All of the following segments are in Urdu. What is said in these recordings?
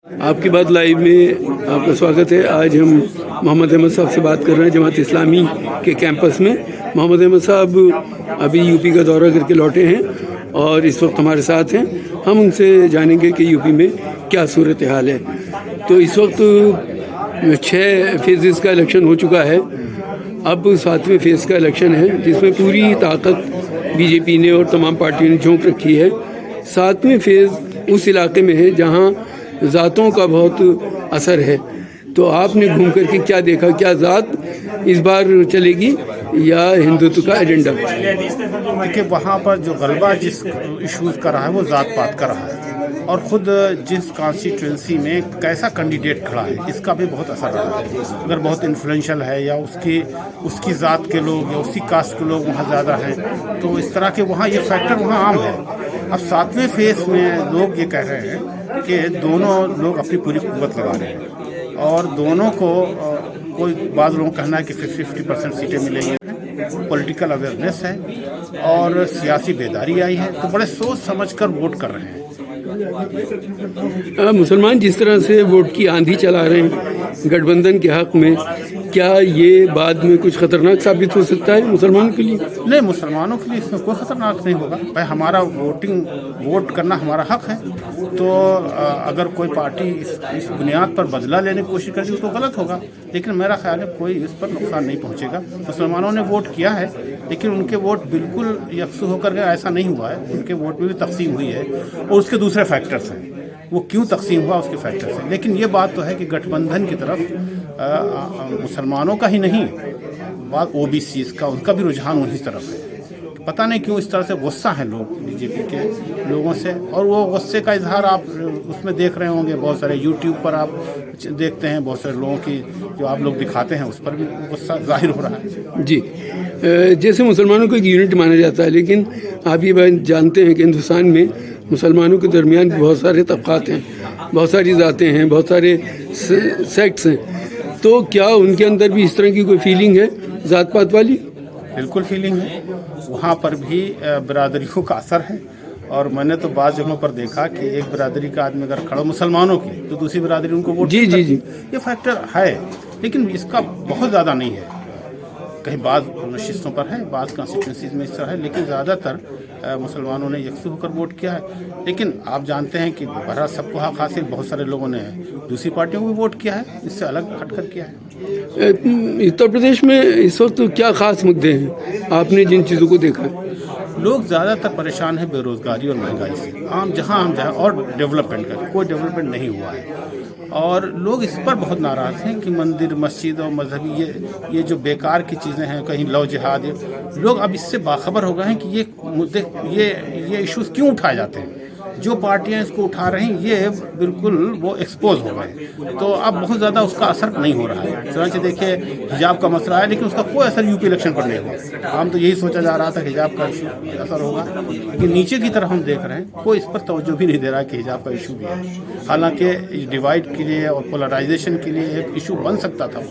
آپ کی بات لائیو میں آپ کا سواگت ہے. آج ہم محمد احمد صاحب سے بات کر رہے ہیں جماعت اسلامی کے کیمپس میں. محمد احمد صاحب ابھی یو پی کا دورہ کر کے لوٹے ہیں اور اس وقت ہمارے ساتھ ہیں. ہم ان سے جانیں گے کہ یو پی میں کیا صورتحال ہے. تو اس وقت 6 فیزز کا الیکشن ہو چکا ہے, اب 7ویں فیز کا الیکشن ہے جس میں پوری طاقت بی جے پی نے اور تمام پارٹیوں نے جھونک رکھی ہے. 7ویں فیز اس علاقے میں ہے جہاں ذاتوں کا بہت اثر ہے. تو آپ نے گھوم کر کے کیا دیکھا, کیا ذات اس بار چلے گی یا ہندوتو کا ایجنڈا؟ دیکھیے, وہاں پر جو غلبہ جس ایشوز کا رہا ہے وہ ذات پات کا رہا ہے, اور خود جس کانسٹیٹوئنسی میں کیسا کینڈیڈیٹ کھڑا ہے اس کا بھی بہت اثر رہا ہے. اگر بہت انفلوئنشل ہے یا اس کی ذات کے لوگ یا اسی کاسٹ کے لوگ وہاں زیادہ ہیں, تو اس طرح کے وہاں یہ فیکٹر وہاں عام ہے. اب 7ویں فیز میں لوگ یہ کہہ رہے ہیں کہ دونوں لوگ اپنی پوری قوت لگا رہے ہیں اور دونوں کو کوئی بعض لوگوں کا کہنا ہے کہ 50% سیٹیں ملیں گی. پولیٹیکل اویئرنیس ہے اور سیاسی بیداری آئی ہے, تو بڑے سوچ سمجھ کر ووٹ کر رہے ہیں. مسلمان جس طرح سے ووٹ کی آندھی چلا رہے ہیں گٹھ بندھن کے حق میں, کیا یہ بعد میں کچھ خطرناک ثابت ہو سکتا ہے مسلمان کے لیے؟ نہیں, مسلمانوں کے لیے اس میں کوئی خطرناک نہیں ہوگا. بھائی ہمارا ووٹ کرنا ہمارا حق ہے, تو اگر کوئی پارٹی اس بنیاد پر بدلہ لینے کی کوشش کرے گی تو غلط ہوگا. لیکن میرا خیال ہے کوئی اس پر نقصان نہیں پہنچے گا. مسلمانوں نے ووٹ کیا ہے لیکن ان کے ووٹ بالکل یکسو ہو کر گئے ایسا نہیں ہوا ہے. ان کے ووٹ میں بھی تقسیم ہوئی ہے اور اس کے دوسرے فیکٹرز ہیں, وہ کیوں تقسیم ہوا اس کے فیکٹرز ہیں. لیکن یہ بات تو ہے کہ گٹھ بندھن کی طرف مسلمانوں کا ہی نہیں, بات او بی سیز کا, ان کا بھی رجحان انہی طرف ہے. پتہ نہیں کیوں اس طرح سے غصہ ہیں لوگ بی جے پی کے لوگوں سے, اور وہ غصے کا اظہار آپ اس میں دیکھ رہے ہوں گے. بہت سارے یوٹیوب پر آپ دیکھتے ہیں, بہت سارے لوگوں کی جو آپ لوگ دکھاتے ہیں اس پر بھی غصہ ظاہر ہو رہا ہے. جی, جیسے مسلمانوں کو ایک یونٹ مانا جاتا ہے, لیکن آپ یہ بات جانتے ہیں کہ ہندوستان میں مسلمانوں کے درمیان بہت سارے طبقات ہیں, بہت ساری ذاتیں ہیں, بہت سارے سیکٹس ہیں. تو کیا ان کے اندر بھی اس طرح کی کوئی فیلنگ ہے ذات پات والی؟ بالکل فیلنگ ہے. وہاں پر بھی برادریوں کا اثر ہے, اور میں نے تو بعض جگہوں پر دیکھا کہ ایک برادری کا آدمی اگر کھڑا مسلمانوں کی تو دوسری برادری ان کو ووٹ جی جی جی, یہ فیکٹر ہے, لیکن اس کا بہت زیادہ نہیں ہے. کہیں بعض نشستوں پر ہے, بعض کانسٹیٹوئنسیز میں اس طرح ہے, لیکن زیادہ تر مسلمانوں نے یکسو ہو کر ووٹ کیا ہے. لیکن آپ جانتے ہیں کہ بہرحال سب کو حق حاصل, بہت سارے لوگوں نے دوسری پارٹیوں کو بھی ووٹ کیا ہے, اس سے الگ ہٹ کر کیا ہے. اتر پردیش میں اس وقت کیا خاص مدعے ہیں آپ نے جن چیزوں کو دیکھا ہے؟ لوگ زیادہ تر پریشان ہیں بے روزگاری اور مہنگائی سے. جہاں ہم جائیں, اور ڈیولپمنٹ کا کوئی ڈیولپمنٹ نہیں ہوا ہے, اور لوگ اس پر بہت ناراض ہیں کہ مندر, مسجد اور مذہبی یہ جو بیکار کی چیزیں ہیں, کہیں لو جہاد, لوگ اب اس سے باخبر ہو گئے ہیں کہ یہ مدعے, یہ ایشوز کیوں اٹھائے جاتے ہیں. جو پارٹیاں اس کو اٹھا رہی ہیں یہ بالکل وہ ایکسپوز ہو گئے, تو اب بہت زیادہ اس کا اثر نہیں ہو رہا ہے. چنانچہ دیکھیے حجاب کا مسئلہ ہے, لیکن اس کا کوئی اثر یو پی الیکشن پر نہیں ہوا. ہم تو یہی سوچا جا رہا تھا کہ حجاب کا ایشو اثر ہوگا, لیکن نیچے کی طرف ہم دیکھ رہے ہیں کوئی اس پر توجہ بھی نہیں دے رہا کہ حجاب کا ایشو بھی ہے. حالانکہ ڈیوائڈ کے لیے اور پولرائزیشن کے لیے ایک ایشو بن سکتا تھا.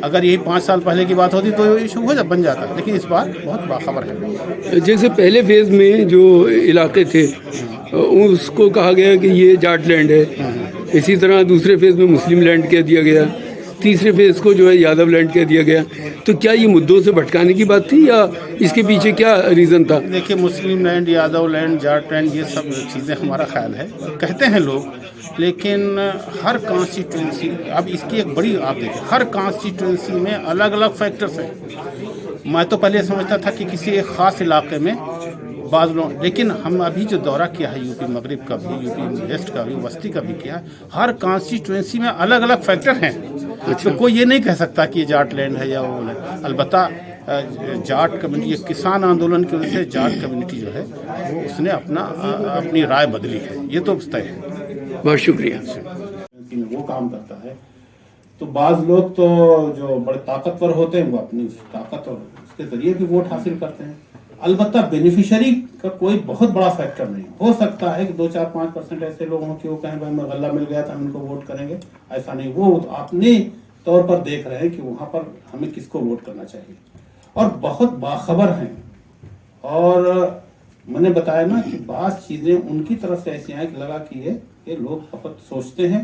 اگر یہی 5 سال پہلے کی بات ہوتی تو یہ ایشو بن جاتا, لیکن اس بار بہت باخبر ہے. جیسے پہلے فیز میں جو علاقے تھے اس کو کہا گیا کہ یہ جاٹ لینڈ ہے, اسی طرح دوسرے فیز میں مسلم لینڈ کہہ دیا گیا, تیسرے فیز کو جو ہے یادو لینڈ کہہ دیا گیا. تو کیا یہ مدعوں سے بھٹکانے کی بات تھی یا اس کے پیچھے کیا ریزن تھا؟ دیکھیے, مسلم land, Yadav land, Jat land, یہ سب چیزیں ہمارا خیال ہے کہتے ہیں لوگ, لیکن ہر کانسٹیٹوئنسی, اب اس کی ایک بڑی آپ دیکھیں, ہر کانسٹیٹوئنسی میں الگ الگ فیکٹرز ہیں. میں تو پہلے سمجھتا تھا کہ کسی ایک خاص علاقے میں بعض لوگ, لیکن ہم ابھی جو دورہ کیا ہے یو پی مغرب کا بھی, یو پی ویسٹ کا بھی, وسطی کا بھی کیا ہے, ہر کانسٹیٹوئنسی میں الگ الگ فیکٹر ہیں. تو کوئی یہ نہیں کہہ سکتا کہ یہ جاٹ لینڈ ہے یا وہ لینڈ. البتہ جاٹ کمیونٹی, یہ کسان آندولن کی وجہ سے جاٹ کمیونٹی جو ہے وہ اس نے اپنی رائے بدلی ہے, یہ تو طے ہے. بہت شکریہ. وہ کام کرتا ہے, تو بعض لوگ تو جو بڑے طاقتور ہوتے ہیں وہ اپنی طاقت اور اس کے ذریعے بھی ووٹ حاصل کرتے ہیں. البتہ بینیفیشری کا کوئی بہت بڑا فیکٹر نہیں. ہو سکتا ہے کہ 2-4-5% ایسے لوگ ہوں کہ وہ کہیں بھائی میں غلہ مل گیا تھا ہم ان کو ووٹ کریں گے, ایسا نہیں. وہ اپنے طور پر دیکھ رہے ہیں کہ وہاں پر ہمیں کس کو ووٹ کرنا چاہیے, اور بہت باخبر ہیں. اور میں نے بتایا نا کہ بعض چیزیں ان کی طرف سے ایسی ہیں کہ لگا کہ یہ لوگ فقط سوچتے ہیں